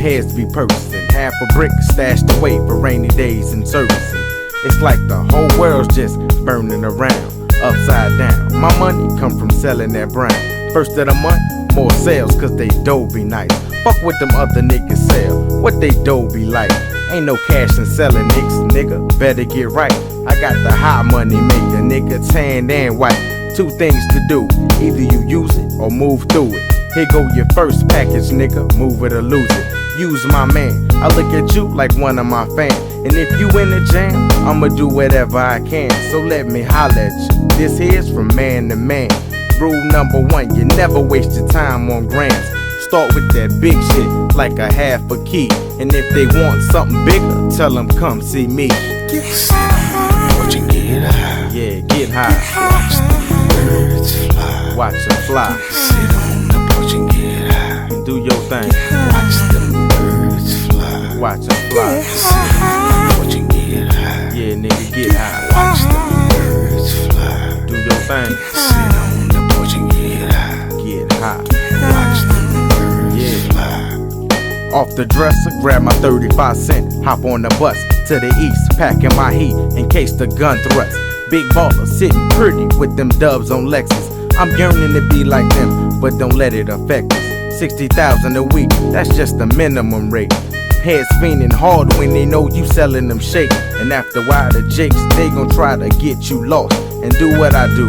heads be purchasing. Half a brick stashed away for rainy days and servicing. It's like the whole world's just burning around, upside down. My money come from selling that brown. First of the month, more sales cause they dough be nice. Fuck what them other niggas sell, what they dough be like. Ain't no cash in selling nicks, nigga, better get right. I got the high money maker, nigga, tan and white. Two things to do, either you use it or move through it. Here go your first package, nigga, move it or lose it. Use my man, I look at you like one of my fans. And if you in the jam, I'ma do whatever I can. So let me holler at you, this here's from man to man. Rule number one, you never waste your time on grams. Start with that big shit, like a half a key. And if they want something bigger, tell them come see me. Sit on the porch and get high. Yeah, get high. Watch the birds fly. Watch them fly. Sit on the porch and get high. Do your thing. Watch the birds fly. Watch them fly. Sit on the porch and get high. Yeah, nigga, get high. Watch the birds fly. Do your thing. Sit on the porch and get high. Get high. Watch the birds fly. Off the dresser, grab my 35 cent. Hop on the bus to the east, packing my heat in case the gun thrust. Big baller, sitting pretty with them dubs on Lexus. I'm yearning to be like them, but don't let it affect us. 60,000 a week, that's just the minimum rate. Heads fiending hard when they know you selling them shake. And after a while the jakes, they gon' try to get you lost. And do what I do,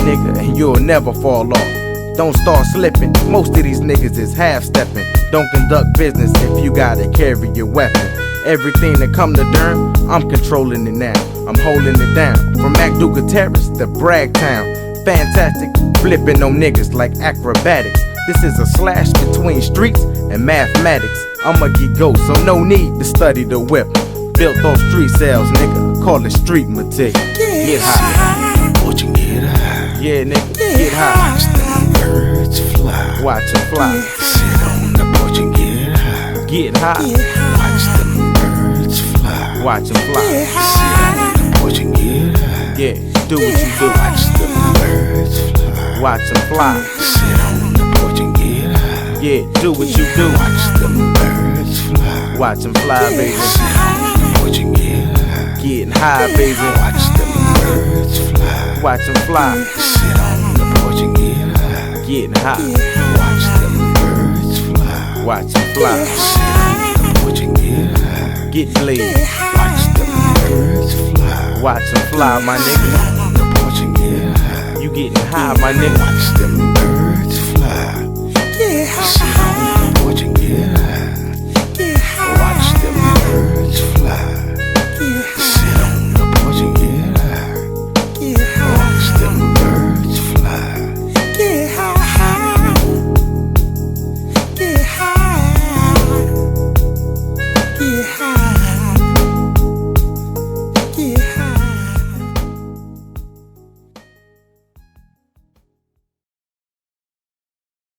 nigga, and you'll never fall off. Don't start slipping, most of these niggas is half-stepping. Don't conduct business if you gotta carry your weapon. Everything that come to Durham, I'm controlling it now. I'm holding it down. From MacDougal Terrace to Bragtown. Fantastic, flipping on niggas like acrobatics. This is a slash between streets and mathematics. I'ma get go, so no need to study the whip. Built those street sales, nigga, call it street material. Get high. Porch and get high. Yeah, nigga, get high. Watch the birds fly. Watch them fly. Sit on the porch and get high. Get high. Watch the birds fly. Watch them fly. Sit on the porch and get high. Yeah, do what you do. Watch the birds fly. Watch them fly. Sit on the porch and get high. Yeah, do what you do. Watch the birds fly. Watch them fly, baby. Sit on the porch and get high. Getting high, baby. Watch the birds fly. Watch them fly. Sit on the porch and get high. Getting high. Watch the birds fly. Watch them fly. Sit on the porch and get high. Get laid. Watch the birds fly. Watch them fly, my nigga. Sit on the porch and get high. You getting high, my nigga. Watch the